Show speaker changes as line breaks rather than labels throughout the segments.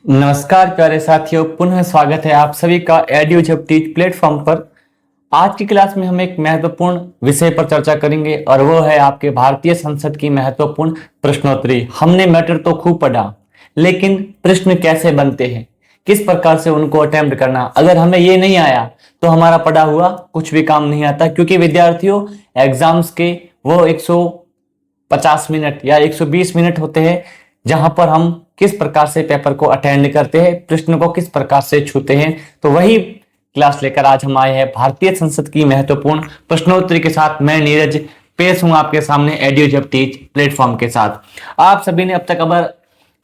नमस्कार प्यारे साथियों, पुनः स्वागत है आप सभी का एड्यूजब टीच प्लेटफॉर्म पर। आज की क्लास में हम एक महत्वपूर्ण विषय पर चर्चा करेंगे और वो है आपके भारतीय संसद की महत्वपूर्ण प्रश्नोत्तरी। हमने मैटर तो खूब पढ़ा, लेकिन प्रश्न कैसे बनते हैं, किस प्रकार से उनको अटेम्प्ट करना, अगर हमें ये नहीं आया तो हमारा पढ़ा हुआ कुछ भी काम नहीं आता। क्योंकि विद्यार्थियों, एग्जाम्स के वो 150 मिनट या 120 मिनट होते हैं जहां पर हम किस प्रकार से पेपर को अटेंड करते हैं, प्रश्न को किस प्रकार से छूते हैं। तो वही क्लास लेकर आज हम आए हैं भारतीय संसद की महत्वपूर्ण प्रश्नोत्तरी के साथ। मैं नीरज पेश हूं आपके सामने एड्यूजब टीच प्लेटफॉर्म के साथ। आप सभी ने अब तक अगर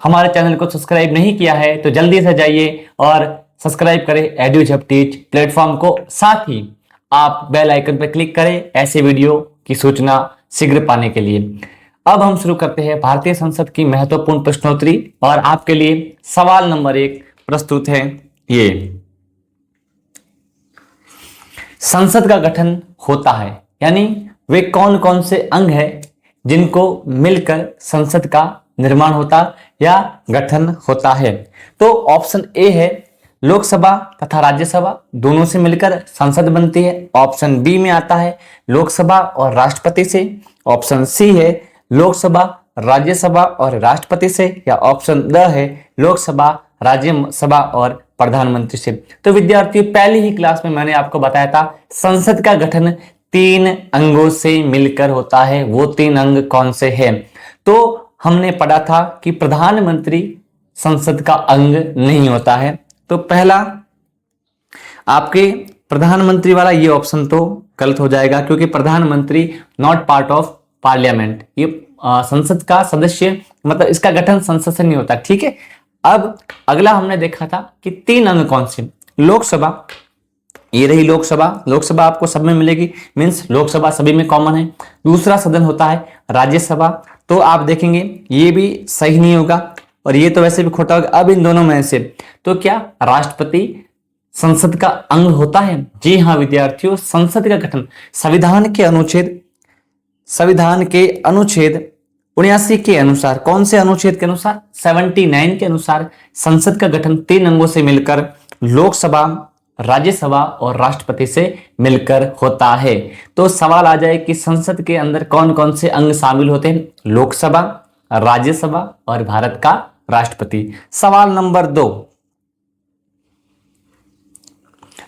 हमारे चैनल को सब्सक्राइब नहीं किया है तो जल्दी से जाइए और सब्सक्राइब करें एड्यूजब टीच प्लेटफॉर्म को। साथ ही आप बेल आइकन पर क्लिक करें ऐसे वीडियो की सूचना शीघ्र पाने के लिए। अब हम शुरू करते हैं भारतीय संसद की महत्वपूर्ण प्रश्नोत्तरी और आपके लिए सवाल नंबर 1 प्रस्तुत है। ये संसद का गठन होता है, यानी वे कौन कौन से अंग है जिनको मिलकर संसद का निर्माण होता या गठन होता है। तो ऑप्शन ए है लोकसभा तथा राज्यसभा दोनों से मिलकर संसद बनती है। ऑप्शन बी में आता है लोकसभा और राष्ट्रपति से। ऑप्शन सी है लोकसभा, राज्यसभा और राष्ट्रपति से। या ऑप्शन द है लोकसभा, राज्यसभा और प्रधानमंत्री से। तो विद्यार्थियों, पहली ही क्लास में मैंने आपको बताया था संसद का गठन 3 अंगों से मिलकर होता है। वो 3 अंग कौन से हैं? तो हमने पढ़ा था कि प्रधानमंत्री संसद का अंग नहीं होता है। तो पहला आपके प्रधानमंत्री वाला ये ऑप्शन तो गलत हो जाएगा, क्योंकि प्रधानमंत्री नॉट पार्ट ऑफ पार्लियामेंट, ये संसद का सदस्य, मतलब इसका गठन संसद से नहीं होता। ठीक है। अब अगला हमने देखा था कि 3 अंग कौन से। लोकसभा, ये रही लोकसभा। लोकसभा आपको सब में मिलेगी, मींस लोकसभा सभी में कॉमन है। दूसरा सदन होता है राज्यसभा। तो आप देखेंगे ये भी सही नहीं होगा और ये तो वैसे भी खोटा होगा। अब इन दोनों में से तो क्या राष्ट्रपति संसद का अंग होता है? जी हाँ विद्यार्थियों, संसद का गठन संविधान के अनुच्छेद 79 के अनुसार, कौन से अनुच्छेद के अनुसार? 79 के अनुसार संसद का गठन 3 अंगों से मिलकर लोकसभा, राज्यसभा और राष्ट्रपति से मिलकर होता है। तो सवाल आ जाए कि संसद के अंदर कौन कौन से अंग शामिल होते हैं? लोकसभा, राज्यसभा और भारत का राष्ट्रपति। सवाल नंबर 2,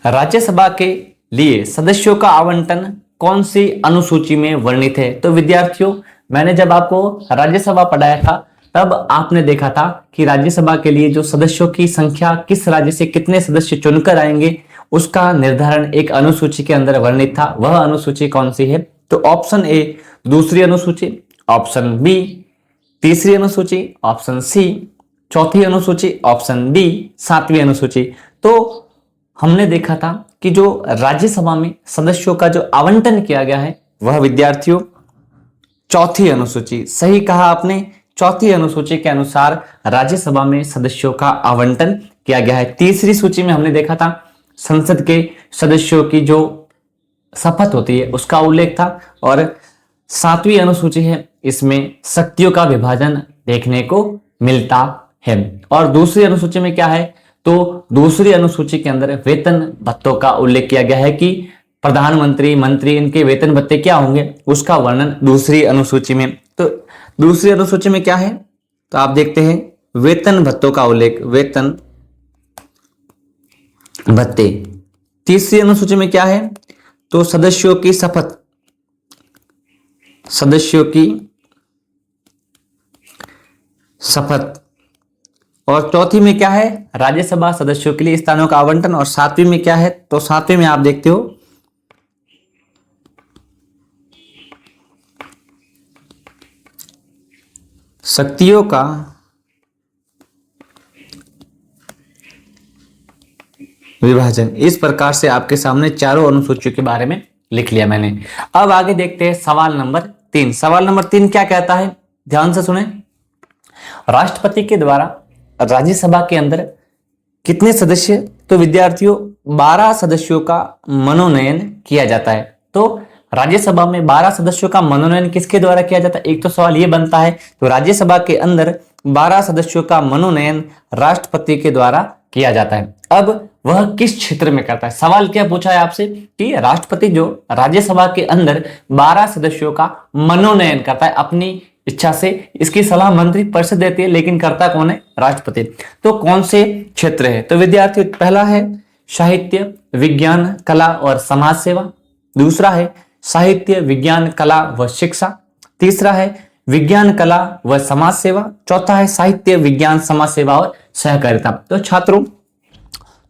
राज्यसभा के लिए सदस्यों का आवंटन कौन सी अनुसूची में वर्णित है? तो विद्यार्थियों, मैंने जब आपको राज्यसभा पढ़ाया था तब आपने देखा था कि राज्यसभा के लिए जो सदस्यों की संख्या, किस राज्य से कितने सदस्य चुनकर आएंगे, उसका निर्धारण एक अनुसूची के अंदर वर्णित था। वह अनुसूची कौन सी है? तो ऑप्शन ए दूसरी अनुसूची, ऑप्शन बी तीसरी अनुसूची, ऑप्शन सी चौथी अनुसूची, ऑप्शन डी 7वीं अनुसूची। तो हमने देखा था कि जो राज्यसभा में सदस्यों का जो आवंटन किया गया है वह विद्यार्थियों चौथी अनुसूची, सही कहा आपने, चौथी अनुसूची के अनुसार राज्यसभा में सदस्यों का आवंटन किया गया है। तीसरी सूची में हमने देखा था संसद के सदस्यों की जो शपथ होती है उसका उल्लेख था। और 7वीं अनुसूची है, इसमें शक्तियों का विभाजन देखने को मिलता है। और दूसरी अनुसूची में क्या है? तो दूसरी अनुसूची के अंदर वेतन भत्तों का उल्लेख किया गया है कि प्रधानमंत्री, मंत्री, इनके वेतन भत्ते क्या होंगे, उसका वर्णन दूसरी अनुसूची में। तो दूसरी अनुसूची में क्या है? तो आप देखते हैं वेतन भत्तों का उल्लेख, वेतन भत्ते। तीसरी अनुसूची में क्या है? तो सदस्यों की शपथ, सदस्यों की शपथ। और चौथी में क्या है? राज्यसभा सदस्यों के लिए स्थानों का आवंटन। और 7वीं में क्या है? तो 7वीं में आप देखते हो शक्तियों का विभाजन। इस प्रकार से आपके सामने चारों अनुसूचियों के बारे में लिख लिया मैंने। अब आगे देखते हैं सवाल नंबर 3। सवाल नंबर 3 क्या कहता है? ध्यान से सुने। राष्ट्रपति के द्वारा राज्यसभा के अंदर कितने सदस्य? तो विद्यार्थियों 12 सदस्यों का मनोनयन किया जाता है। तो राज्यसभा में 12 सदस्यों का मनोनयन किसके द्वारा किया जाता है? एक तो सवाल ये बनता है। तो राज्यसभा के अंदर 12 सदस्यों का मनोनयन राष्ट्रपति के द्वारा किया जाता है। अब वह किस क्षेत्र में करता है? सवाल क्या पूछा है आपसे कि राष्ट्रपति जो राज्यसभा के अंदर 12 सदस्यों का मनोनयन करता है अपनी इच्छा से, इसकी सलाह मंत्री परिषद देती है, लेकिन करता कौन है? राष्ट्रपति। तो कौन से क्षेत्र है? तो विद्यार्थियों, पहला है साहित्य, विज्ञान, कला और समाज सेवा। दूसरा है साहित्य, विज्ञान, कला व शिक्षा। तीसरा है विज्ञान, कला व समाज सेवा। चौथा है साहित्य, विज्ञान, समाज सेवा और सहकारिता। तो छात्रों,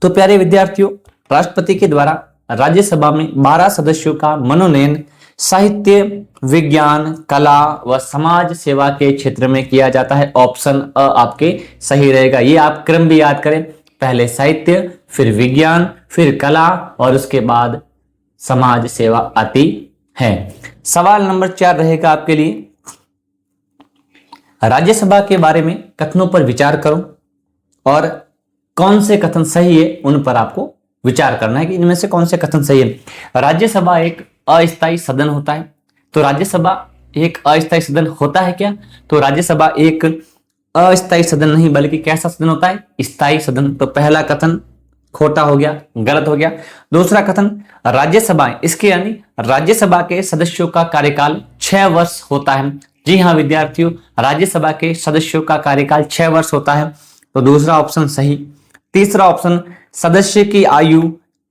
तो प्यारे विद्यार्थियों, राष्ट्रपति के द्वारा राज्यसभा में 12 सदस्यों का मनोनयन साहित्य, विज्ञान, कला व समाज सेवा के क्षेत्र में किया जाता है। ऑप्शन अ आपके सही रहेगा। ये आप क्रम भी याद करें, पहले साहित्य, फिर विज्ञान, फिर कला और उसके बाद समाज सेवा आती है। सवाल नंबर 4 रहेगा आपके लिए, राज्यसभा के बारे में कथनों पर विचार करो और कौन से कथन सही है उन पर आपको विचार करना है कि इनमें से कौन से कथन सही है। राज्यसभा एक अस्थायी सदन होता है। तो राज्यसभा एक अस्थायी सदन होता है क्या? तो राज्यसभा एक अस्थायी सदन नहीं बल्कि कैसा सदन होता है? स्थायी सदन। तो पहला कथन खोटा हो गया, गलत हो गया। दूसरा कथन, राज्यसभा इसके यानी राज्यसभा के सदस्यों का कार्यकाल 6 वर्ष होता है। जी हाँ विद्यार्थियों, राज्यसभा के सदस्यों का कार्यकाल 6 वर्ष होता है। तो दूसरा ऑप्शन सही। तीसरा ऑप्शन, सदस्य की आयु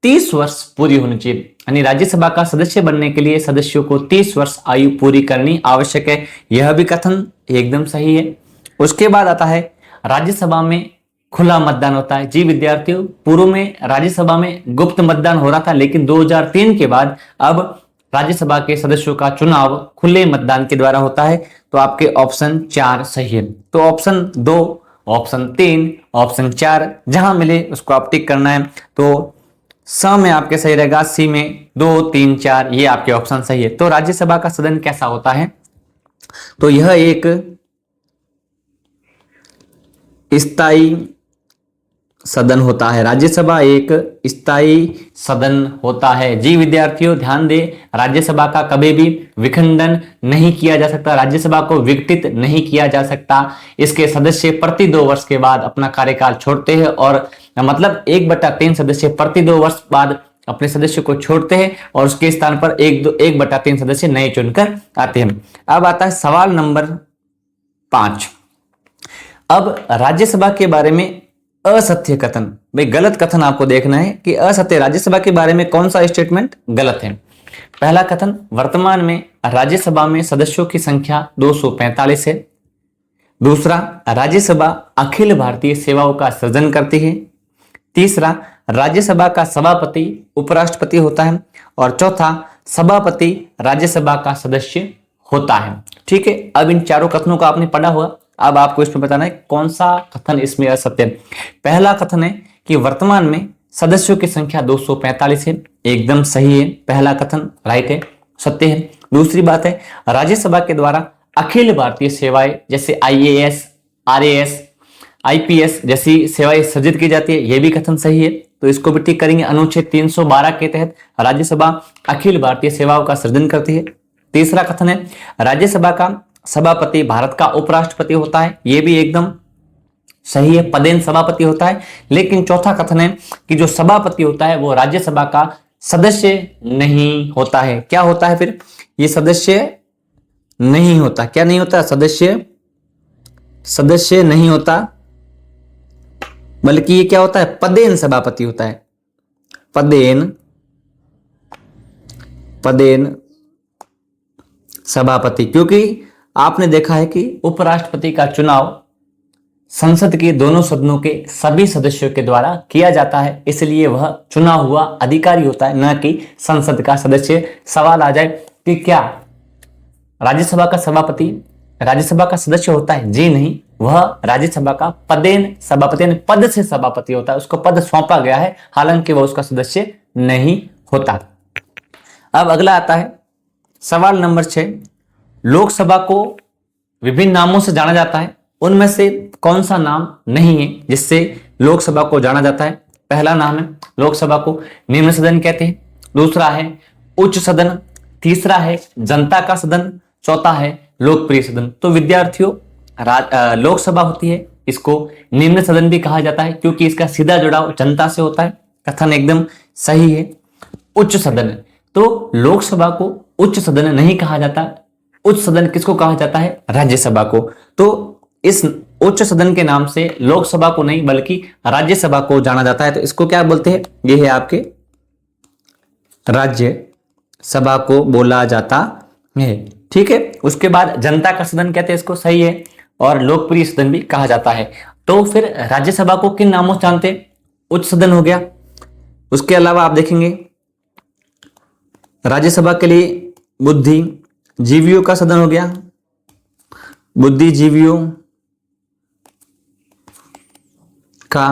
30 वर्ष पूरी होनी चाहिए, यानी राज्यसभा का सदस्य बनने के लिए सदस्यों को 30 वर्ष आयु पूरी करनी आवश्यक है। यह भी कथन एकदम सही है। उसके बाद आता है राज्यसभा में खुला मतदान होता है। जी विद्यार्थियों, पूर्व में राज्यसभा में गुप्त मतदान हो रहा था, लेकिन 2003 के बाद अब राज्यसभा के सदस्यों का चुनाव खुले मतदान के द्वारा होता है। तो आपके ऑप्शन 4 सही है। तो ऑप्शन 2, ऑप्शन 3, ऑप्शन 4 जहां मिले उसको आप टिक करना है। तो स में आपके सही रहेगा, सी में 2, 3, 4 ये आपके ऑप्शन सही है। तो राज्यसभा का सदन कैसा होता है? तो यह एक स्थायी सदन होता है। राज्यसभा एक स्थायी सदन होता है। जी विद्यार्थियों, ध्यान दें, राज्यसभा का कभी भी विखंडन नहीं किया जा सकता, राज्यसभा को विघटित नहीं किया जा सकता। इसके सदस्य प्रति 2 वर्ष के बाद अपना कार्यकाल छोड़ते हैं और मतलब 1/3 सदस्य प्रति 2 वर्ष बाद अपने सदस्य को छोड़ते हैं और उसके स्थान पर 1/3 सदस्य नए चुनकर आते हैं। अब आता है सवाल नंबर 5। अब राज्यसभा के बारे में असत्य कथन, भाई गलत कथन आपको देखना है कि असत्य राज्यसभा के बारे में कौन सा स्टेटमेंट गलत है। पहला कथन, वर्तमान में राज्यसभा में सदस्यों की संख्या 245 है। दूसरा, राज्यसभा अखिल भारतीय सेवाओं का सृजन करती है। तीसरा, राज्यसभा का सभापति उपराष्ट्रपति होता है। और चौथा, सभापति राज्यसभा का सदस्य होता है। ठीक है, अब इन चारों कथनों को आपने पढ़ा हुआ, अब आपको इसमें बताना है कौन सा कथन इसमें असत्य है। पहला कथन है कि वर्तमान में सदस्यों की संख्या 245 है, एकदम सही है, पहला कथन राइट है, सत्य है। दूसरी बात है, राज्यसभा के द्वारा अखिल भारतीय सेवाएं जैसे IAS, RAS, IPS जैसी सेवाएं सृजित की जाती है, यह भी कथन सही है। तो इसको भी टिक करेंगे। अनुच्छेद 312 के तहत राज्यसभा अखिल भारतीय सेवाओं का सृजन करती है। तीसरा कथन है, राज्यसभा का सभापति भारत का उपराष्ट्रपति होता है, यह भी एकदम सही है, पदेन सभापति होता है। लेकिन चौथा कथन है कि जो सभापति होता है वो राज्यसभा का सदस्य नहीं होता है। क्या होता है फिर? ये सदस्य नहीं होता। क्या नहीं होता? सदस्य नहीं होता, बल्कि ये क्या होता है? पदेन सभापति होता है। पदेन सभापति, क्योंकि आपने देखा है कि उपराष्ट्रपति का चुनाव संसद के दोनों सदनों के सभी सदस्यों के द्वारा किया जाता है, इसलिए वह चुना हुआ अधिकारी होता है, न कि संसद का सदस्य। सवाल आ जाए कि क्या राज्यसभा का सभापति राज्यसभा का सदस्य होता है? जी नहीं, वह राज्यसभा का पदेन सभापति यानी पद से सभापति होता है, उसको पद सौंपा गया है, हालांकि वह उसका सदस्य नहीं होता। अब अगला आता है सवाल नंबर 6। लोकसभा को विभिन्न नामों से जाना जाता है, उनमें से कौन सा नाम नहीं है जिससे लोकसभा को जाना जाता है? पहला नाम है, लोकसभा को निम्न सदन कहते हैं। दूसरा है उच्च सदन। तीसरा है जनता का सदन। चौथा है लोकप्रिय सदन। तो विद्यार्थियों, लोकसभा होती है, इसको निम्न सदन भी कहा जाता है क्योंकि इसका सीधा जुड़ाव जनता से होता है। कथन एकदम सही है। उच्च सदन, तो लोकसभा को उच्च सदन नहीं कहा जाता। उच्च सदन किसको कहा जाता है? राज्यसभा को। तो इस उच्च सदन के नाम से लोकसभा को नहीं बल्कि राज्यसभा को जाना जाता है। तो इसको क्या बोलते हैं? ये है आपके राज्यसभा को बोला जाता है। ठीक है। उसके बाद जनता का सदन कहते हैं इसको, सही है, और लोकप्रिय सदन भी कहा जाता है। तो फिर राज्यसभा को किन नामों से जानते हैं? उच्च सदन हो गया। उसके अलावा आप देखेंगे राज्यसभा के लिए बुद्धिजीवियों का सदन हो गया, बुद्धिजीवियों का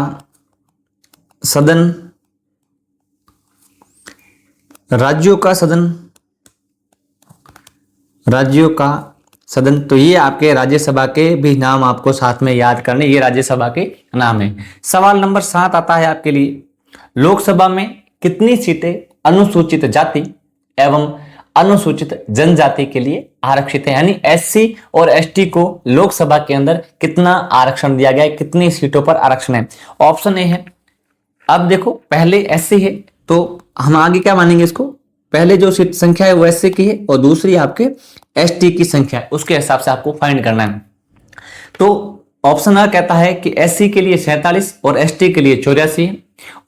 सदन, राज्यों का सदन, राज्यों का सदन। तो ये आपके राज्यसभा के भी नाम आपको साथ में याद करने, ये राज्यसभा के नाम है। सवाल नंबर 7 आता है आपके लिए, लोकसभा में कितनी सीटें अनुसूचित जाति एवं अनुसूचित जनजाति के लिए आरक्षित है? यानी एससी और एसटी को लोकसभा के अंदर कितना आरक्षण दिया गया है, कितनी सीटों पर आरक्षण है? ऑप्शन ए है, अब देखो पहले एससी है तो हम आगे क्या मानेंगे इसको, पहले जो सीट संख्या है वो एससी की है और दूसरी आपके एसटी की संख्या है, उसके हिसाब से आपको फाइंड करना है। तो ऑप्शन अ कहता है कि एससी के लिए 47 और एसटी के लिए 84 है।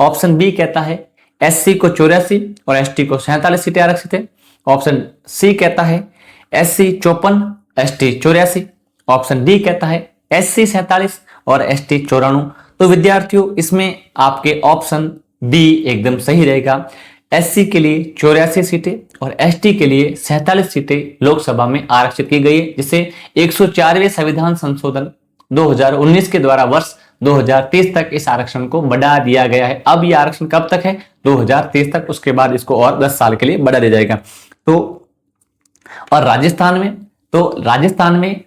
ऑप्शन बी कहता है एससी को 84 और एसटी को 47 सीटें आरक्षित है। ऑप्शन सी कहता है एससी 54 एसटी 84। ऑप्शन डी कहता है एससी 47 और एसटी 94। तो विद्यार्थियों इसमें आपके ऑप्शन बी एकदम सही रहेगा। एससी के लिए 84 सीटें और एसटी के लिए 47 सीटें लोकसभा में आरक्षित की गई है, जिसे 104वें संविधान संशोधन 2019 के द्वारा वर्ष 2030 तक इस आरक्षण को बढ़ा दिया गया है। अब ये आरक्षण कब तक है? 2030 तक। उसके बाद इसको और 10 साल के लिए बढ़ा दिया जाएगा। तो और राजस्थान में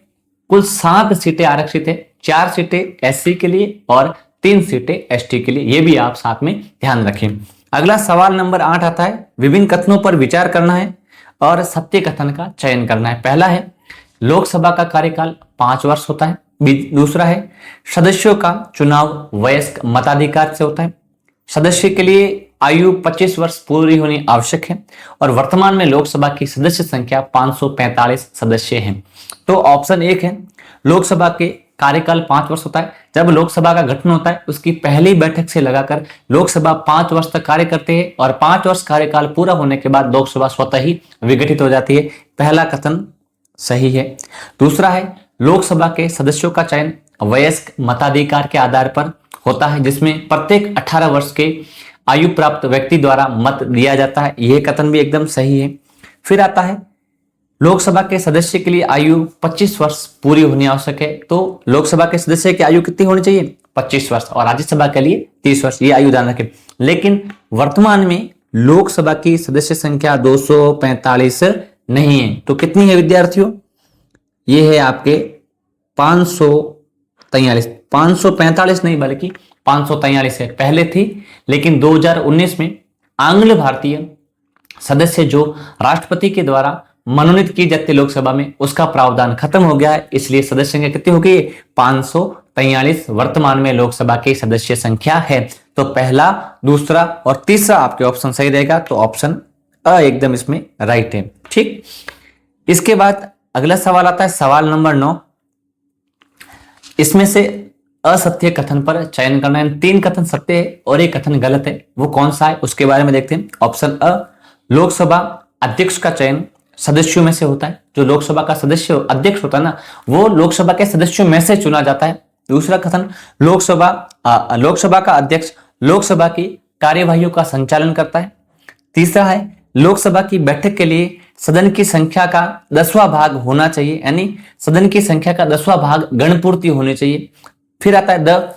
कुल 7 सीटें आरक्षित है, 4 सीटें एससी के लिए और 3 सीटें एसटी के लिए। ये भी आप साथ में ध्यान रखें। अगला सवाल नंबर 8 आता है, विभिन्न कथनों पर विचार करना है और सत्य कथन का चयन करना है। पहला है लोकसभा का कार्यकाल 5 वर्ष होता है। दूसरा है सदस्यों का चुनाव वयस्क मताधिकार से होता है। सदस्य के लिए आयु 25 वर्ष पूरी होनी आवश्यक है और वर्तमान में लोकसभा की सदस्य संख्या 545 सदस्य हैं। तो ऑप्शन 1 है लोकसभा के कार्यकाल 5 वर्ष होता है। जब लोकसभा का गठन होता है उसकी पहली बैठक से लगाकर लोकसभा 5 वर्ष तक कार्य करते हैं और 5 वर्ष कार्यकाल पूरा होने के बाद लोकसभा स्वतः ही विघटित हो जाती है। पहला कथन सही है। दूसरा है लोकसभा के सदस्यों का चयन वयस्क मताधिकार के आधार पर होता है, जिसमें प्रत्येक 18 वर्ष के आयु प्राप्त व्यक्ति द्वारा मत दिया जाता है। यह कथन भी एकदम सही है। फिर आता है लोकसभा के सदस्य के लिए आयु 25 वर्ष पूरी होनी आवश्यक है। तो लोकसभा के सदस्य की आयु कितनी होनी चाहिए? 25 वर्ष और राज्यसभा के लिए 30 वर्ष। ये आयु ध्यान रखें। लेकिन वर्तमान में लोकसभा की सदस्य संख्या 245 नहीं है। तो कितनी है विद्यार्थियों? ये है आपके 543, 545 नहीं बल्कि 543 है। पहले थी, लेकिन 2019 में आंग्ल भारतीय सदस्य जो राष्ट्रपति के द्वारा मनोनीत की जाती लोकसभा में, उसका प्रावधान खत्म हो गया है, इसलिए सदस्य संख्या कितनी हो गई? 543 वर्तमान में लोकसभा की सदस्य संख्या है। तो पहला, दूसरा और तीसरा आपके ऑप्शन सही रहेगा। तो ऑप्शन अ एकदम इसमें राइट है। ठीक। इसके बाद अगला सवाल आता है सवाल नंबर 9। इसमें से असत्य कथन पर चयन करना है। 3 कथन सत्य है और 1 कथन गलत है। वो कौन सा है उसके बारे में देखते हैं। ऑप्शन अ, लोकसभा अध्यक्ष का चयन सदस्यों में से होता है। जो लोकसभा का सदस्य अध्यक्ष होता है ना, वो लोकसभा के सदस्यों में से चुना जाता है। दूसरा कथन, लोकसभा का अध्यक्ष लोकसभा की कार्यवाहियों का संचालन करता है। तीसरा है लोकसभा की बैठक के लिए सदन की संख्या का 10वां भाग होना चाहिए, यानी सदन की संख्या का 10वां भाग गणपूर्ति होनी चाहिए। फिर आता है द,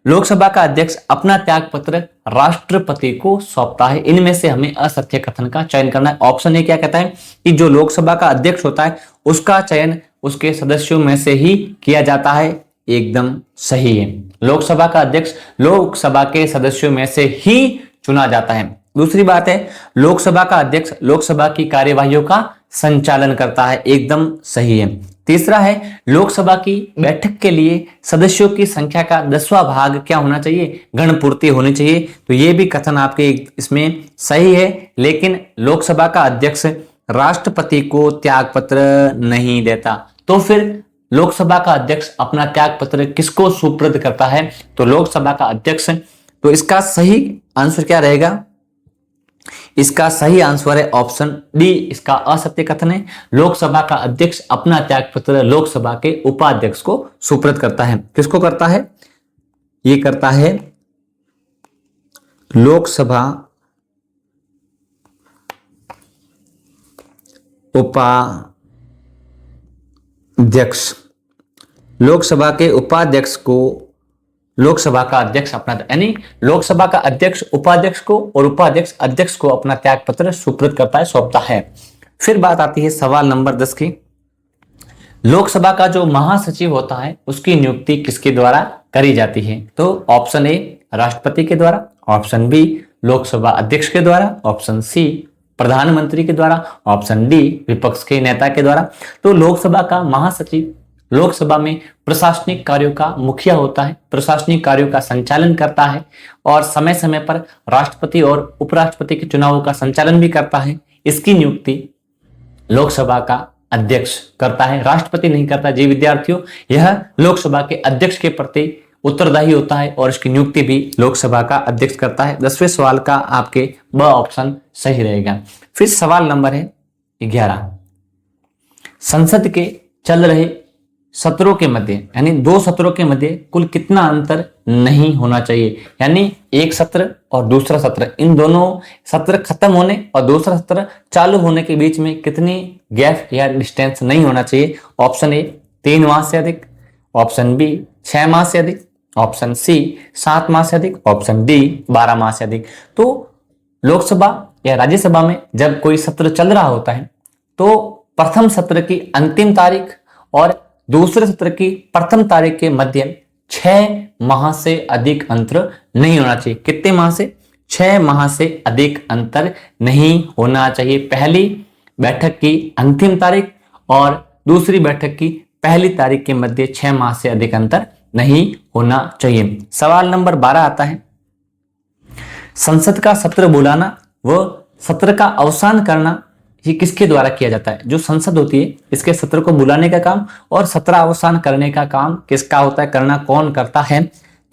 लोकसभा का अध्यक्ष अपना त्याग पत्र राष्ट्रपति को सौंपता है। इनमें से हमें असत्य कथन का चयन करना है। ऑप्शन ए क्या कहता है कि जो लोकसभा का अध्यक्ष होता है उसका चयन उसके सदस्यों में से ही किया जाता है। एकदम सही है। लोकसभा का अध्यक्ष लोकसभा के सदस्यों में से ही चुना जाता है। दूसरी बात है लोकसभा का अध्यक्ष लोकसभा की कार्यवाहियों का संचालन करता है। एकदम सही है। तीसरा है लोकसभा की बैठक के लिए सदस्यों की संख्या का 10वां भाग क्या होना चाहिए, गणपूर्ति होनी चाहिए। तो ये भी कथन आपके इसमें सही है, लेकिन लोकसभा का अध्यक्ष राष्ट्रपति को त्यागपत्र नहीं देता। तो फिर लोकसभा का अध्यक्ष अपना त्यागपत्र किसको सुपुर्द करता है, तो लोकसभा का अध्यक्ष। तो इसका सही आंसर क्या रहेगा, इसका सही आंसर है ऑप्शन डी, इसका असत्य कथन है। लोकसभा का अध्यक्ष अपना त्यागपत्र लोकसभा के उपाध्यक्ष को सुपुर्द करता है। किसको करता है, ये करता है लोकसभा उपाध्यक्ष, लोकसभा के उपाध्यक्ष को लोकसभा का अध्यक्ष अपना, यानी लोकसभा का अध्यक्ष उपाध्यक्ष को और उपाध्यक्ष अध्यक्ष को अपना त्यागपत्र सुपुर्द करता है, सौंपता है। फिर बात आती है सवाल नंबर 10 की। लोकसभा का जो महासचिव होता है उसकी नियुक्ति किसके द्वारा करी जाती है, तो ऑप्शन ए राष्ट्रपति के द्वारा, ऑप्शन बी लोकसभा अध्यक्ष के द्वारा, ऑप्शन सी प्रधानमंत्री के द्वारा, ऑप्शन डी विपक्ष के नेता के द्वारा। तो लोकसभा का महासचिव लोकसभा में प्रशासनिक कार्यों का मुखिया होता है, प्रशासनिक कार्यों का संचालन करता है और समय समय पर राष्ट्रपति और उपराष्ट्रपति के चुनावों का संचालन भी करता है। इसकी नियुक्ति लोकसभा का अध्यक्ष करता है, राष्ट्रपति नहीं करता। जी विद्यार्थियों, यह लोकसभा के अध्यक्ष के प्रति उत्तरदायी होता है और इसकी नियुक्ति भी लोकसभा का अध्यक्ष करता है। 10वें सवाल का आपके ब ऑप्शन सही रहेगा। फिर सवाल नंबर है 11। संसद के चल रहे सत्रों के मध्य, यानी 2 सत्रों के मध्य कुल कितना अंतर नहीं होना चाहिए, यानी एक सत्र और दूसरा सत्र, इन दोनों सत्र खत्म होने और दूसरा सत्र चालू होने के बीच में कितनी गैप या डिस्टेंस नहीं होना चाहिए। ऑप्शन ए 3 माह से अधिक, ऑप्शन बी 6 माह से अधिक, ऑप्शन सी 7 माह से अधिक, ऑप्शन डी 12 माह से अधिक। तो लोकसभा या राज्यसभा में जब कोई सत्र चल रहा होता है तो प्रथम सत्र की अंतिम तारीख और दूसरे सत्र की प्रथम तारीख के मध्य 6 माह से अधिक अंतर नहीं होना चाहिए। कितने माह से, 6 माह से अधिक अंतर नहीं होना चाहिए। पहली बैठक की अंतिम तारीख और दूसरी बैठक की पहली तारीख के मध्य 6 माह से अधिक अंतर नहीं होना चाहिए। सवाल नंबर 12 आता है, संसद का सत्र बुलाना व सत्र का अवसान करना ये किसके द्वारा किया जाता है। जो संसद होती है इसके सत्र को बुलाने का काम और सत्र अवसान करने का काम किसका होता है, करना कौन करता है,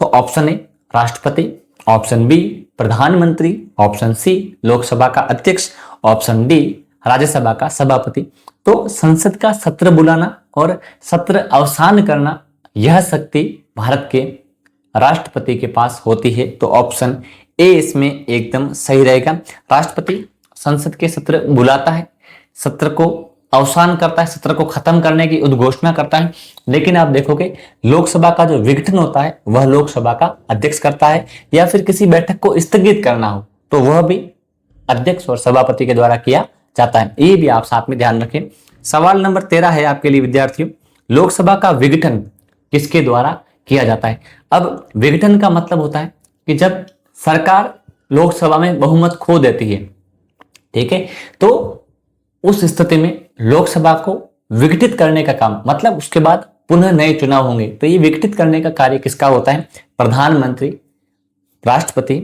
तो ऑप्शन ए राष्ट्रपति, ऑप्शन बी प्रधानमंत्री, ऑप्शन सी लोकसभा का अध्यक्ष, ऑप्शन डी राज्यसभा का सभापति। तो संसद का सत्र बुलाना और सत्र अवसान करना यह शक्ति भारत के राष्ट्रपति के पास होती है। तो ऑप्शन ए इसमें एकदम सही रहेगा। राष्ट्रपति संसद के सत्र बुलाता है, सत्र को अवसान करता है, सत्र को खत्म करने की उद्घोषणा करता है, लेकिन आप देखोगे लोकसभा का जो विघटन होता है वह लोकसभा का अध्यक्ष करता है, या फिर किसी बैठक को स्थगित करना हो तो वह भी अध्यक्ष और सभापति के द्वारा किया जाता है। ये भी आप साथ में ध्यान रखें। सवाल नंबर 13 है आपके लिए विद्यार्थियों, लोकसभा का विघटन किसके द्वारा किया जाता है। अब विघटन का मतलब होता है कि जब सरकार लोकसभा में बहुमत खो देती है, ठीक है, तो उस स्थिति में लोकसभा को विघटित करने का काम, मतलब उसके बाद पुनः नए चुनाव होंगे, तो ये विघटित करने का कार्य किसका होता है, प्रधानमंत्री, राष्ट्रपति,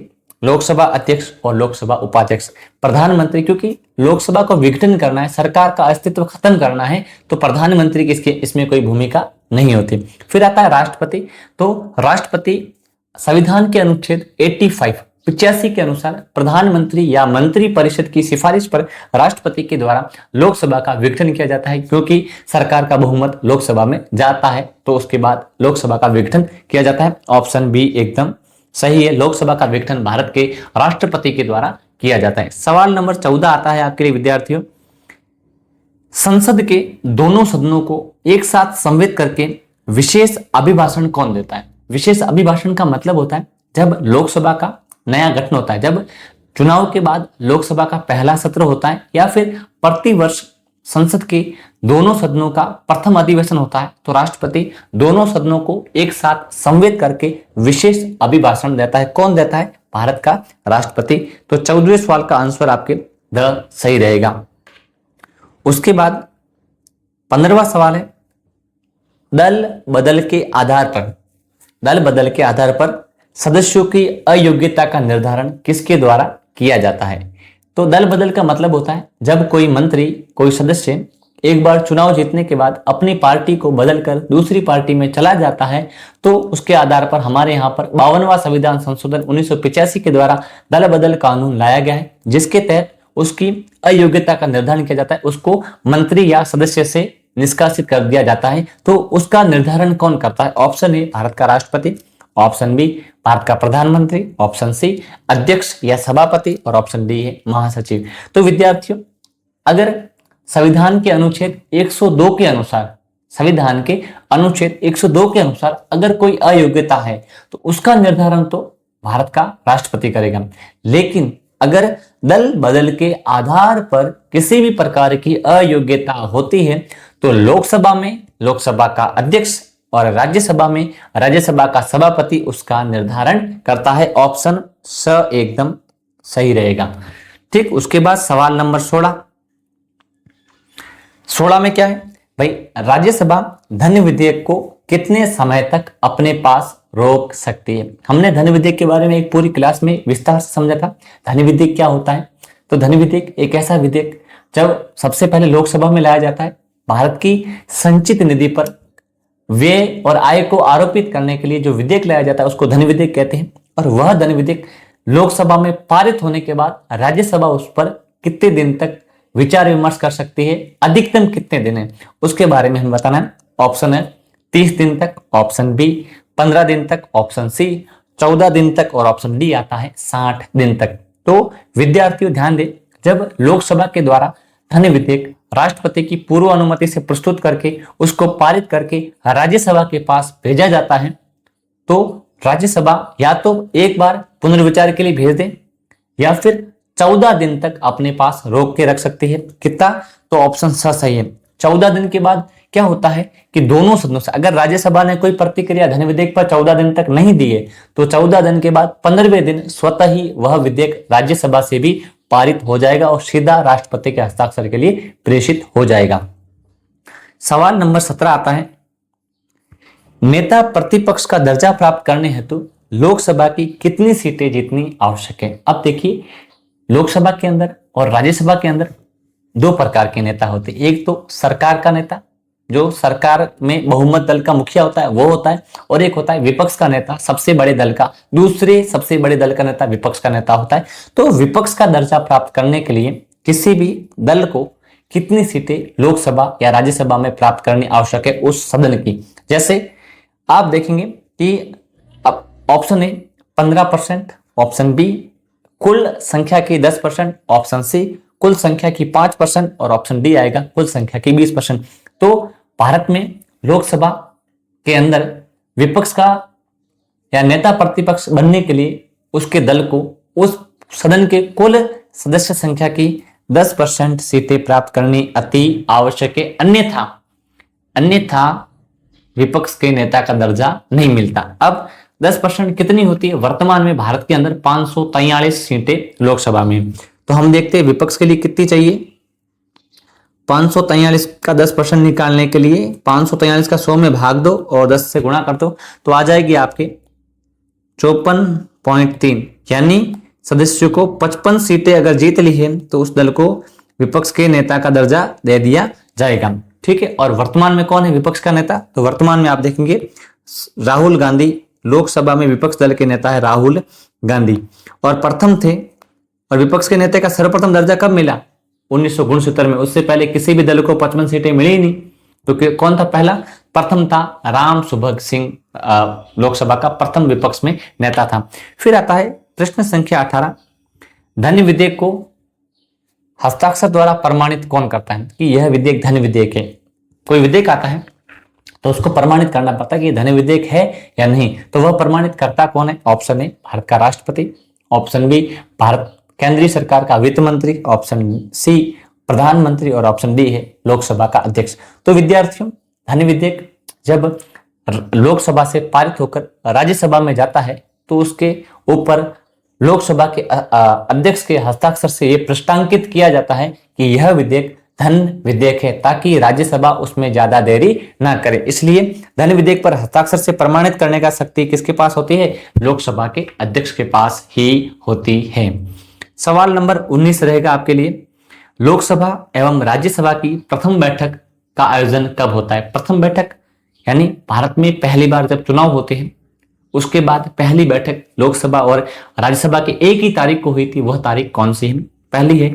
लोकसभा अध्यक्ष और लोकसभा उपाध्यक्ष। प्रधानमंत्री, क्योंकि लोकसभा को विघटन करना है, सरकार का अस्तित्व खत्म करना है, तो प्रधानमंत्री की इसमें कोई भूमिका नहीं होती। फिर आता है राष्ट्रपति। तो राष्ट्रपति संविधान के अनुच्छेद 85 के अनुसार प्रधानमंत्री या मंत्री परिषद की सिफारिश पर राष्ट्रपति के द्वारा लोकसभा का विघटन किया जाता है, क्योंकि सरकार का बहुमत लोकसभा में जाता है तो उसके बाद लोकसभा का विघटन किया जाता है। ऑप्शन बी एकदम सही है, लोकसभा का विघटन भारत के राष्ट्रपति के द्वारा किया जाता है। सवाल नंबर 14 आता है आपके लिए विद्यार्थियों, संसद के दोनों सदनों को एक साथ समवेत करके विशेष अभिभाषण कौन देता है। विशेष अभिभाषण का मतलब होता है जब लोकसभा का नया गठन होता है, जब चुनाव के बाद लोकसभा का पहला सत्र होता है, या फिर प्रतिवर्ष संसद के दोनों सदनों का प्रथम अधिवेशन होता है, तो राष्ट्रपति दोनों सदनों को एक साथ समवेत करके विशेष अभिभाषण देता है। कौन देता है, भारत का राष्ट्रपति। तो 14वें सवाल का आंसर आपके द सही रहेगा। उसके बाद 15वां सवाल है, दल बदल के आधार पर सदस्यों की अयोग्यता का निर्धारण किसके द्वारा किया जाता है? तो दल बदल का मतलब होता है जब कोई मंत्री, कोई सदस्य एक बार चुनाव जीतने के बाद अपनी पार्टी को बदलकर दूसरी पार्टी में चला जाता है, तो उसके आधार पर हमारे यहाँ पर 52वां संविधान संशोधन 1985 के द्वारा दल बदल कानून लाया गया है, जिसके तहत उसकी अयोग्यता का निर्धारण किया जाता है, उसको मंत्री या सदस्य से निष्कासित कर दिया जाता है। तो उसका निर्धारण कौन करता है? ऑप्शन ए भारत का राष्ट्रपति, ऑप्शन बी भारत का प्रधानमंत्री, ऑप्शन सी अध्यक्ष या सभापति और ऑप्शन डी है महासचिव। तो विद्यार्थियों, अगर संविधान के अनुच्छेद 102 के अनुसार अगर कोई अयोग्यता है तो उसका निर्धारण तो भारत का राष्ट्रपति करेगा। लेकिन अगर दल बदल के आधार पर किसी भी प्रकार की अयोग्यता होती है तो लोकसभा का अध्यक्ष और राज्यसभा का सभापति उसका निर्धारण करता है। ऑप्शन स एकदम सही रहेगा। ठीक, उसके बाद सवाल नंबर 16 में क्या है भाई? राज्यसभा धन विधेयक को कितने समय तक अपने पास रोक सकती है? हमने धन विधेयक के बारे में एक पूरी क्लास में विस्तार से समझा था। धन विधेयक क्या होता है? तो धन विधेयक एक ऐसा विधेयक जब सबसे पहले लोकसभा में लाया जाता है, भारत की संचित निधि पर व्यय और आय को आरोपित करने के लिए जो विधेयक लाया जाता है उसको धन विधेयक कहते हैं। और वह धन विधेयक लोकसभा में पारित होने के बाद राज्यसभा उस पर कितने दिन तक विचार विमर्श कर सकती है, अधिकतम कितने दिन है, उसके बारे में हम बताना है। ऑप्शन है 30 दिन तक, ऑप्शन बी 15 दिन तक, ऑप्शन सी 14 दिन तक और ऑप्शन डी आता है 60 दिन तक। तो विद्यार्थियों ध्यान दें, जब लोकसभा के द्वारा धन विधेयक राष्ट्रपति की पूर्व अनुमति से प्रस्तुत करके उसको पारित करके राज्यसभा के पास भेजा जाता है, तो राज्यसभा या तो एक बार पुनर्विचार के लिए भेज दे या फिर 14 दिन तक अपने पास रोक के रख सकती है। कितना? तो ऑप्शन स सही है। 14 दिन के बाद क्या होता है कि दोनों सदनों से अगर राज्यसभा ने कोई प्रतिक्रिया धन विधेयक पर 14 दिन तक नहीं दी है तो 14 दिन के बाद 15वें दिन स्वतः ही वह विधेयक राज्यसभा से भी पारित हो जाएगा और सीधा राष्ट्रपति के हस्ताक्षर के लिए प्रेषित हो जाएगा। सवाल नंबर 17 आता है, नेता प्रतिपक्ष का दर्जा प्राप्त करने हेतु लोकसभा की कितनी सीटें जीतनी आवश्यक है? अब देखिए, लोकसभा के अंदर और राज्यसभा के अंदर दो प्रकार के नेता होते हैं। एक तो सरकार का नेता, जो सरकार में बहुमत दल का मुखिया होता है वो होता है, और एक होता है विपक्ष का नेता, सबसे बड़े दल का, दूसरे सबसे बड़े दल का नेता विपक्ष का नेता होता है। तो विपक्ष का दर्जा प्राप्त करने के लिए किसी भी दल को कितनी सीटें लोकसभा या राज्यसभा में प्राप्त करनी आवश्यक है उस सदन की? जैसे आप देखेंगे कि ऑप्शन ए 15%, ऑप्शन बी कुल संख्या की 10%, ऑप्शन सी कुल संख्या की 5% और ऑप्शन डी आएगा कुल संख्या की 20%। तो भारत में लोकसभा के अंदर विपक्ष का या नेता प्रतिपक्ष बनने के लिए उसके दल को उस सदन के कुल सदस्य संख्या की 10% सीटें प्राप्त करनी अति आवश्यक है, अन्यथा विपक्ष के नेता का दर्जा नहीं मिलता। अब 10% कितनी होती है? वर्तमान में भारत के अंदर 543 सीटें लोकसभा में। तो हम देखते हैं विपक्ष के लिए कितनी चाहिए। 543 का 10% निकालने के लिए 543 का 100 में भाग दो और 10 से गुणा कर दो तो आ जाएगी आपके 54.3, यानी सदस्यों को 55 सीटें अगर जीत ली है तो उस दल को विपक्ष के नेता का दर्जा दे दिया जाएगा। ठीक है, और वर्तमान में कौन है विपक्ष का नेता? तो वर्तमान में आप देखेंगे राहुल गांधी लोकसभा में विपक्ष दल के नेता है राहुल गांधी, और प्रथम थे। और विपक्ष के नेता का सर्वप्रथम दर्जा कब मिला? 1969 में। उससे पहले किसी भी दल को 55 सीटें मिली ही नहीं। तो कौन था पहला? प्रथम था राम सुभग सिंह, लोकसभा का प्रथम विपक्ष में नेता था। फिर आता है प्रश्न संख्या 18, धन विधेयक को हस्ताक्षर द्वारा प्रमाणित कौन करता है कि यह विधेयक धन विधेयक है? कोई विधेयक आता है तो उसको प्रमाणित करना पड़ता है कि धन विधेयक है या नहीं। तो वह प्रमाणित करता कौन है? ऑप्शन ए भारत का राष्ट्रपति, ऑप्शन बी भारत केंद्रीय सरकार का वित्त मंत्री, ऑप्शन सी प्रधानमंत्री और ऑप्शन डी है लोकसभा का अध्यक्ष। तो विद्यार्थियों, धन विधेयक जब लोकसभा से पारित होकर राज्यसभा में जाता है तो उसके ऊपर लोकसभा के अध्यक्ष के हस्ताक्षर से यह प्रश्नांकित किया जाता है कि यह विधेयक धन विधेयक है, ताकि राज्यसभा उसमें ज्यादा देरी ना करे। इसलिए धन विधेयक पर हस्ताक्षर से प्रमाणित करने का शक्ति किसके पास होती है? लोकसभा के अध्यक्ष के पास ही होती है। सवाल नंबर 19 रहेगा आपके लिए, लोकसभा एवं राज्यसभा की प्रथम बैठक का आयोजन कब होता है? प्रथम बैठक यानी भारत में पहली बार जब चुनाव होते हैं उसके बाद पहली बैठक लोकसभा और राज्यसभा की एक ही तारीख को हुई थी, वह तारीख कौन सी है? पहली है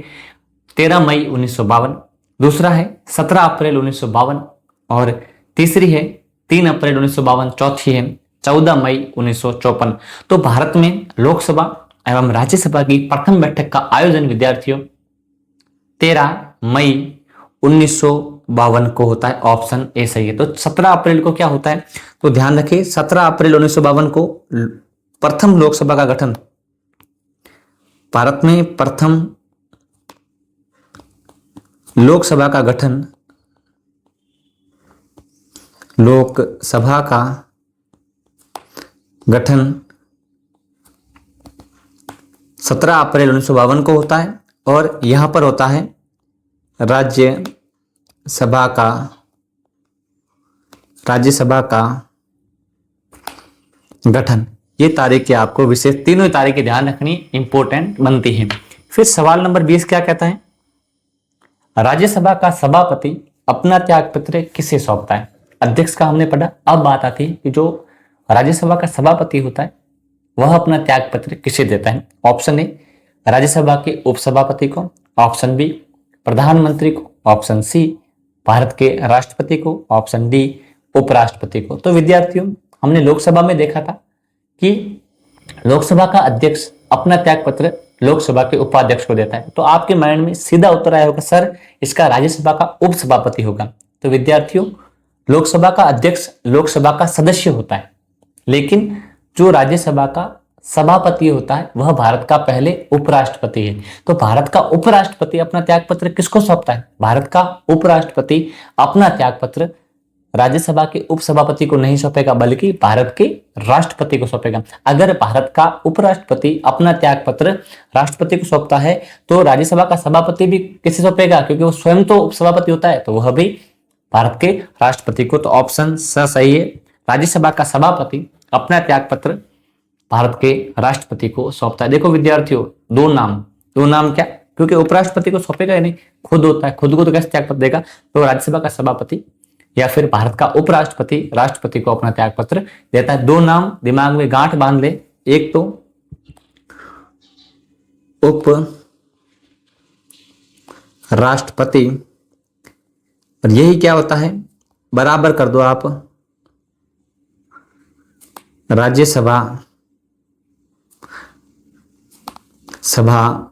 13 मई 1952, दूसरा है 17 अप्रैल 1952 और तीसरी है 3 अप्रैल 1952, चौथी है 14 मई 1954। तो भारत में लोकसभा एवं राज्यसभा की प्रथम बैठक का आयोजन विद्यार्थियों 13 मई 1952 को होता है। ऑप्शन ए सही है। तो 17 अप्रैल को क्या होता है? तो ध्यान रखिए 17 अप्रैल 1952 को प्रथम लोकसभा का गठन, भारत में प्रथम लोकसभा का गठन, लोकसभा का गठन 17 अप्रैल 1952 को होता है और यहां पर होता है राज्यसभा का गठन। ये तारीखें आपको विशेष, तीनों तारीखें ध्यान रखनी इंपॉर्टेंट बनती हैं। फिर सवाल नंबर 20 क्या कहता है? राज्यसभा का सभापति अपना त्याग पत्र किसे सौंपता है? अध्यक्ष का हमने पढ़ा, अब बात आती है कि जो राज्यसभा का सभापति होता है वह अपना त्याग पत्र किसे देता है? ऑप्शन ए राज्यसभा के उपसभापति को, ऑप्शन बी प्रधानमंत्री को, ऑप्शन सी भारत के राष्ट्रपति को, ऑप्शन डी उपराष्ट्रपति को। तो विद्यार्थियों हमने लोकसभा में देखा था कि लोकसभा का अध्यक्ष अपना त्याग पत्र लोकसभा के उपाध्यक्ष को देता है। तो आपके माइंड में सीधा उत्तर आया होगा सर इसका राज्यसभा का उपसभापति होगा। तो विद्यार्थियों लोकसभा का अध्यक्ष लोकसभा का सदस्य होता है, लेकिन जो राज्यसभा का सभापति होता है वह भारत का पहले उपराष्ट्रपति है। तो भारत का उपराष्ट्रपति अपना त्यागपत्र किसको सौंपता है? भारत का उपराष्ट्रपति अपना त्यागपत्र राज्यसभा के उपसभापति को नहीं सौंपेगा, बल्कि भारत के राष्ट्रपति को सौंपेगा। अगर भारत का उपराष्ट्रपति अपना त्यागपत्र राष्ट्रपति को सौंपता है तो राज्यसभा का सभापति भी किसे सौंपेगा? क्योंकि वो स्वयं तो उपसभापति होता है, तो वह भी भारत के राष्ट्रपति को। तो ऑप्शन सही है, राज्यसभा का सभापति अपना त्यागपत्र भारत के राष्ट्रपति को सौंपता है। देखो विद्यार्थियों दो नाम क्या? क्योंकि उपराष्ट्रपति को सौंपेगा ही नहीं, खुद होता है, खुद को तो कैसे त्यागपत्र देगा? तो राज्यसभा का सभापति या फिर भारत का उपराष्ट्रपति राष्ट्रपति को अपना त्यागपत्र देता है। दो नाम दिमाग में गांठ बांध ले, एक तो उप राष्ट्रपति और यही क्या होता है, बराबर कर दो आप, राज्यसभा सभापति।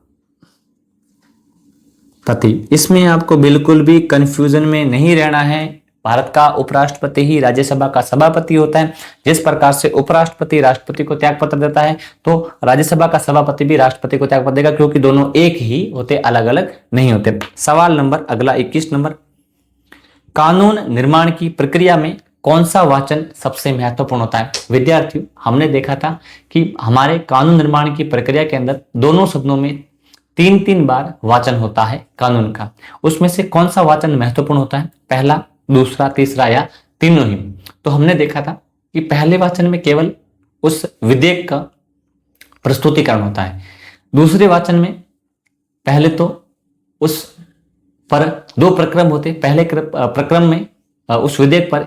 इसमें आपको बिल्कुल भी कंफ्यूजन में नहीं रहना है। भारत का उपराष्ट्रपति ही राज्यसभा का सभापति होता है। जिस प्रकार से उपराष्ट्रपति राष्ट्रपति को त्यागपत्र देता है तो राज्यसभा का सभापति भी राष्ट्रपति को त्यागपत्र देगा, क्योंकि दोनों एक ही होते, अलग अलग नहीं होते। सवाल नंबर अगला 21 नंबर, कानून निर्माण की प्रक्रिया में कौन सा वाचन सबसे महत्वपूर्ण होता है? विद्यार्थियों हमने देखा था कि हमारे कानून निर्माण की प्रक्रिया के अंदर दोनों सदनों में 3-3 बार वाचन होता है कानून का। उसमें से कौन सा वाचन महत्वपूर्ण होता है? पहला, दूसरा, तीसरा या तीनों ही? तो हमने देखा था कि पहले वाचन में केवल उस विधेयक का प्रस्तुतिकरण होता है। दूसरे वाचन में पहले तो उस पर 2 प्रक्रम होते। पहले प्रक्रम में उस विधेयक पर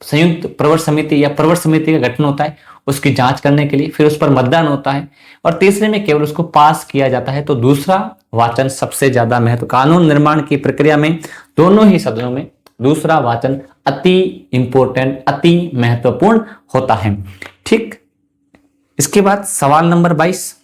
संयुक्त प्रवर समिति या प्रवर समिति का गठन होता है उसकी जांच करने के लिए, फिर उस पर मतदान होता है और तीसरे में केवल उसको पास किया जाता है। तो दूसरा वाचन सबसे ज्यादा महत्व, कानून निर्माण की प्रक्रिया में दोनों ही सदनों में दूसरा वाचन अति इंपॉर्टेंट, अति महत्वपूर्ण होता है। ठीक, इसके बाद सवाल नंबर 22,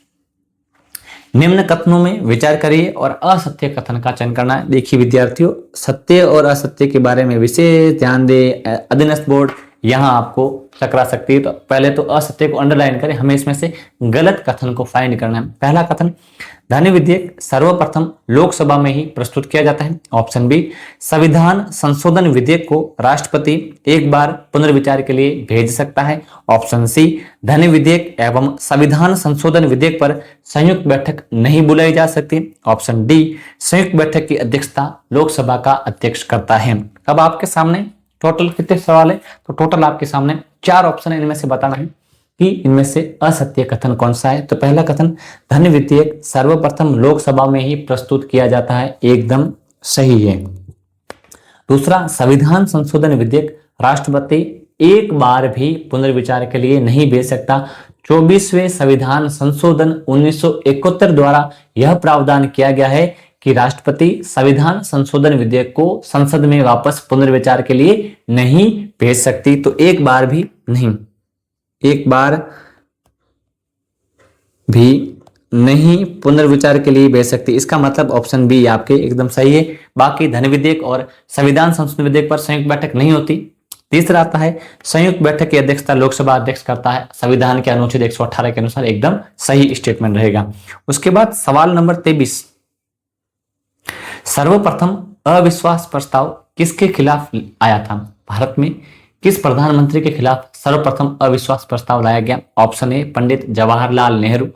निम्न कथनों में विचार करिए और असत्य कथन का चयन करना है। देखिए विद्यार्थियों सत्य और असत्य के बारे में विशेष ध्यान दे। अधीनस्थ बोर्ड यहां आपको टकरा सकती है। तो पहले तो असत्य को अंडरलाइन करें, हमें इसमें से गलत कथन को फाइंड करना है। पहला कथन, धन्य विधेयक सर्वप्रथम लोकसभा में ही प्रस्तुत किया जाता है। ऑप्शन बी, संविधान संशोधन विधेयक को राष्ट्रपति एक बार पुनर्विचार के लिए भेज सकता है। ऑप्शन सी, धन्य विधेयक एवं संविधान संशोधन विधेयक पर संयुक्त बैठक नहीं बुलाई जा सकती। ऑप्शन डी, संयुक्त बैठक की अध्यक्षता लोकसभा का अध्यक्ष करता है। अब आपके सामने टोटल कितने सवाल है? तो टोटल आपके सामने 4 ऑप्शन है, इनमें से बताना है कि इनमें से असत्य कथन कौन सा है। तो पहला कथन, धन्य विधेयक सर्वप्रथम लोकसभा में ही प्रस्तुत किया जाता है, एकदम सही है। दूसरा, संविधान संशोधन विधेयक राष्ट्रपति एक बार भी पुनर्विचार के लिए नहीं भेज सकता। 24वें संविधान संशोधन 1971 द्वारा यह प्रावधान किया गया है कि राष्ट्रपति संविधान संशोधन विधेयक को संसद में वापस पुनर्विचार के लिए नहीं भेज सकती। तो एक बार भी नहीं, एक बार भी नहीं पुनर्विचार के लिए भेज सकती। इसका मतलब ऑप्शन बी आपके एकदम सही है। बाकी धन विधेयक और संविधान संशोधन विधेयक पर संयुक्त बैठक नहीं होती। तीसरा आता है, संयुक्त बैठक की अध्यक्षता लोकसभा अध्यक्ष करता है, संविधान के अनुच्छेद 118 के अनुसार एकदम सही स्टेटमेंट रहेगा। उसके बाद सवाल नंबर 23, सर्वप्रथम अविश्वास प्रस्ताव किसके खिलाफ आया था? भारत में किस प्रधानमंत्री के खिलाफ सर्वप्रथम अविश्वास प्रस्ताव लाया गया? Option A, Pandit Jawaharlal Nehru.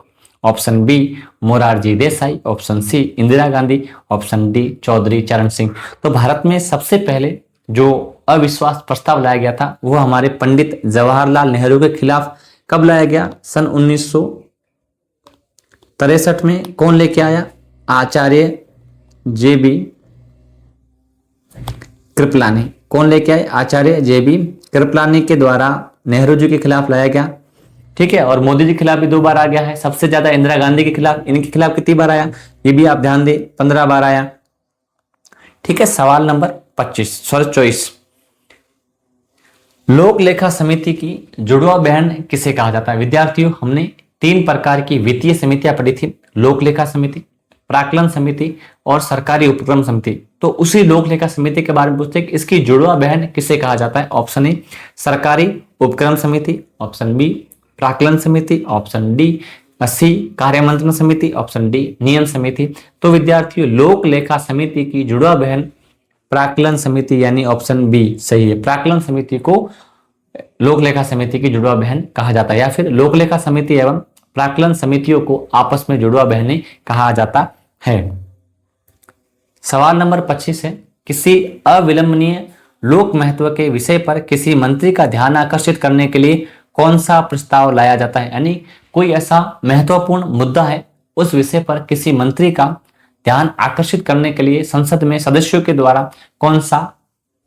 Option B, Morarji Desai. Option C, Indira Gandhi. Option D, Chaudhary Charan Singh. तो भारत में सबसे पहले जो अविश्वास प्रस्ताव लाया गया था वो हमारे पंडित जवाहरलाल नेहरू के खिलाफ कब लाया गया? सन 1963 में। कौन लेके आया? आचार्य JB कृपलानी। कौन लेके आए? आचार्य JB कृपलानी के द्वारा नेहरू जी के खिलाफ लाया गया। ठीक है, और मोदी जी के खिलाफ भी 2 बार आ गया है। सबसे ज्यादा इंदिरा गांधी के खिलाफ, इनके खिलाफ कितनी बार आया ये भी आप ध्यान दें, 15 बार आया। ठीक है, सवाल नंबर 24, लोक लेखा समिति की जुड़वा बहन किसे कहा जाता है? विद्यार्थियों, हमने 3 प्रकार की वित्तीय समितियां पढ़ी थी, लोक लेखा समिति, प्राक्कलन समिति और सरकारी उपक्रम समिति। तो उसी लोक लेखा समिति के बारे में पूछते हैं कि इसकी जुड़वा बहन किसे कहा जाता है? ऑप्शन ए, सरकारी उपक्रम समिति। ऑप्शन बी, प्राक्कलन समिति। ऑप्शन डी, सी, कार्यमंत्रण समिति। ऑप्शन डी, नियम समिति। तो विद्यार्थियों, लोक लेखा समिति की जुड़वा बहन प्राक्कलन समिति, यानी ऑप्शन बी सही है। प्राक्कलन समिति को लोक लेखा समिति की जुड़वा बहन कहा जाता है, या फिर लोक लेखा समिति एवं प्राक्कलन समितियों को आपस में जुड़वा बहनें कहा जाता है। सवाल नंबर 25 है, किसी अविलंबनीय लोक महत्व के विषय पर किसी मंत्री का ध्यान आकर्षित करने के लिए कौन सा प्रस्ताव लाया जाता है? यानी कोई ऐसा महत्वपूर्ण मुद्दा है, उस विषय पर किसी मंत्री का ध्यान आकर्षित करने के लिए संसद में सदस्यों के द्वारा कौन सा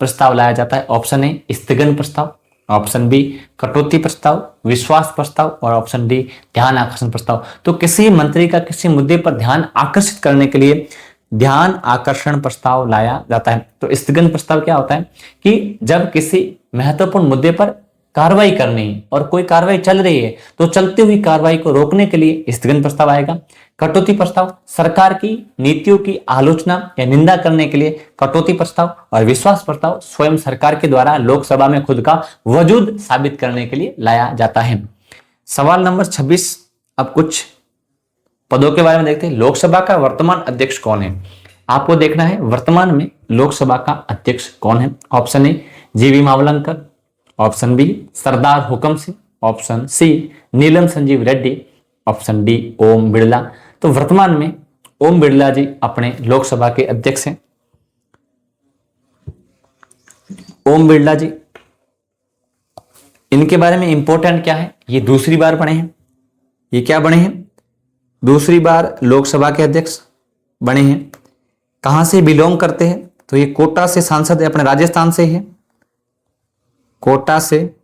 प्रस्ताव लाया जाता है? ऑप्शन ए, स्थगन प्रस्ताव। ऑप्शन बी, कटौती प्रस्ताव, विश्वास प्रस्ताव और ऑप्शन डी, ध्यान आकर्षण प्रस्ताव। तो किसी मंत्री का किसी मुद्दे पर ध्यान आकर्षित करने के लिए ध्यान आकर्षण प्रस्ताव लाया जाता है। तो स्थगन प्रस्ताव क्या होता है कि जब किसी महत्वपूर्ण मुद्दे पर कार्रवाई करनी है और कोई कार्रवाई चल रही है तो चलती हुई कार्रवाई को रोकने के लिए स्थगन प्रस्ताव आएगा। कटौती प्रस्ताव, सरकार की नीतियों की आलोचना या निंदा करने के लिए कटौती प्रस्ताव। और विश्वास प्रस्ताव स्वयं सरकार के द्वारा लोकसभा में खुद का वजूद साबित करने के लिए लाया जाता है। सवाल नंबर 26, अब कुछ पदों के बारे में देखते हैं। लोकसभा का वर्तमान अध्यक्ष कौन है? आपको देखना है वर्तमान में लोकसभा का अध्यक्ष कौन है। ऑप्शन ए, जीवी मावलंकर। ऑप्शन बी, सरदार हुकम सिंह। ऑप्शन सी, नीलम संजीव रेड्डी। Option D, Om Birla. तो वर्तमान में ओम बिरला जी अपने लोकसभा के अध्यक्ष हैं। ओम बिरला जी, इनके बारे में इंपॉर्टेंट क्या है? ये दूसरी बार बने हैं। ये क्या बने हैं? दूसरी बार लोकसभा के अध्यक्ष बने हैं। कहां से बिलोंग करते हैं? तो ये कोटा से सांसद है, अपने राजस्थान से है। कोटा से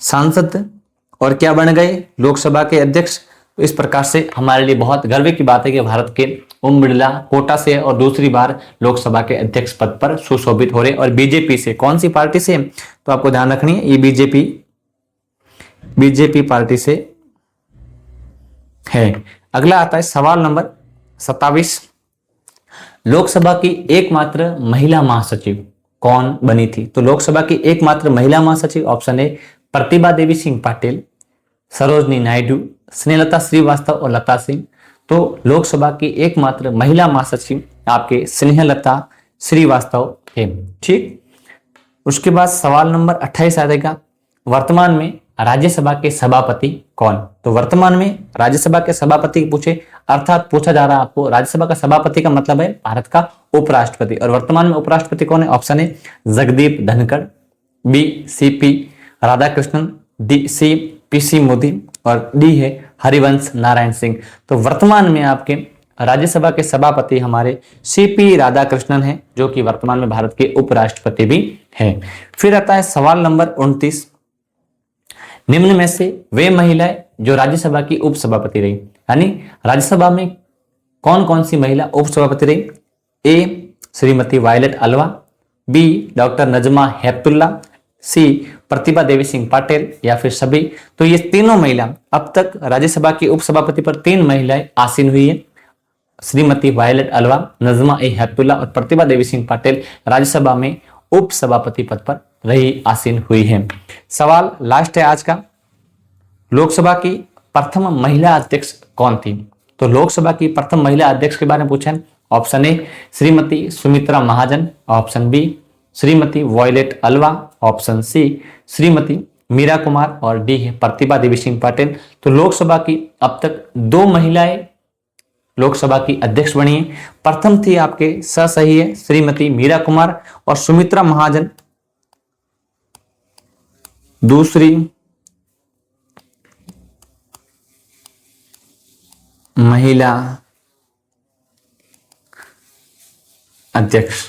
सांसद और क्या बन गए? लोकसभा के अध्यक्ष। इस प्रकार से हमारे लिए बहुत गर्व की बात है कि भारत के ओम बिरला कोटा से और दूसरी बार लोकसभा के अध्यक्ष पद पर सुशोभित हो रहे। और बीजेपी से, कौन सी पार्टी से? तो आपको ध्यान रखनी है, ये बीजेपी पार्टी से है। अगला आता है सवाल नंबर 27, लोकसभा की एकमात्र महिला महासचिव कौन बनी थी? तो लोकसभा की एकमात्र महिला महासचिव ऑप्शन ए प्रतिभा देवी सिंह पाटिल, सरोजनी नायडू, स्नेहलता श्रीवास्तव और लता सिंह। तो लोकसभा की एकमात्र महिला महासचिव आपके स्नेहलता श्रीवास्तव थे। ठीक, उसके बाद सवाल नंबर 28 आ जाएगा, वर्तमान में राज्यसभा के सभापति कौन? तो वर्तमान में राज्यसभा के सभापति पूछे, अर्थात पूछा जा रहा है आपको राज्यसभा का सभापति का मतलब है भारत का उपराष्ट्रपति, और वर्तमान में उपराष्ट्रपति कौन है? Option A Jagdeep Dhankhar, B CP Radhakrishnan, D C PC Modi और डी है हरिवंश नारायण सिंह। तो वर्तमान में आपके राज्यसभा के सभापति हमारे सीपी राधाकृष्णन हैं, जो कि वर्तमान में भारत के उपराष्ट्रपति भी हैं। फिर आता है सवाल नंबर 29, निम्न में से वे महिलाएं जो राज्यसभा की उपसभापति रही, यानी राज्यसभा में कौन कौन सी महिला उपसभापति रही? ए श्रीमती वायलेट अलवा, बी डॉक्टर नजमा हेपतुल्ला, सी प्रतिभा देवी सिंह पाटिल या फिर सभी। तो ये तीनों महिला अब तक राज्यसभा की उपसभापति पर 3 महिलाएं आसीन हुई है, श्रीमती वायलेट अलवा, नजमा ए हेपतुल्ला और प्रतिभा देवी सिंह पाटिल राज्यसभा में उपसभापति पद पर रही आसीन हुई है। सवाल लास्ट है आज का, लोकसभा की प्रथम महिला अध्यक्ष कौन थी? तो लोकसभा की प्रथम महिला अध्यक्ष के बारे में पूछा है, option A Shrimati Sumitra Mahajan, option B Shrimati Violet Alva, option C Shrimati Meira Kumar और डी है प्रतिभा देवी सिंह पाटिल। तो लोकसभा की अब तक 2 महिलाएं लोकसभा की अध्यक्ष बनी है। प्रथम थी आपके सही है श्रीमती मीरा कुमार और सुमित्रा महाजन दूसरी महिला अध्यक्ष।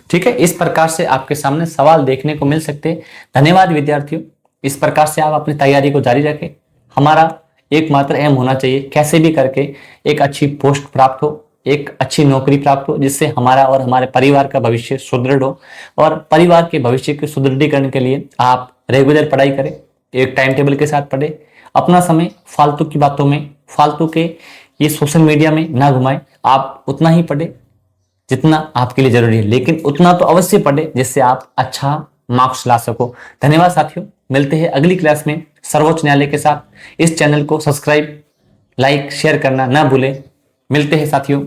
ठीक है, इस प्रकार से आपके सामने सवाल देखने को मिल सकते हैं। धन्यवाद विद्यार्थियों, इस प्रकार से आप अपनी तैयारी को जारी रखें। हमारा एकमात्र एम होना चाहिए कैसे भी करके एक अच्छी पोस्ट प्राप्त हो, एक अच्छी नौकरी प्राप्त हो, जिससे हमारा और हमारे परिवार का भविष्य सुदृढ़ हो। और परिवार के भविष्य के सुदृढ़ीकरण के लिए आप रेगुलर पढ़ाई करें, एक टाइम टेबल के साथ पढ़ें, अपना समय फालतू की बातों में, फालतू के ये सोशल मीडिया में ना घुमाएं। आप उतना ही पढ़े जितना आपके लिए जरूरी है, लेकिन उतना तो अवश्य पढ़े जिससे आप अच्छा मार्क्स ला सको। धन्यवाद साथियों, मिलते हैं अगली क्लास में सर्वोच्च न्यायालय के साथ। इस चैनल को सब्सक्राइब, लाइक, शेयर करना ना भूलें। मिलते हैं साथियों।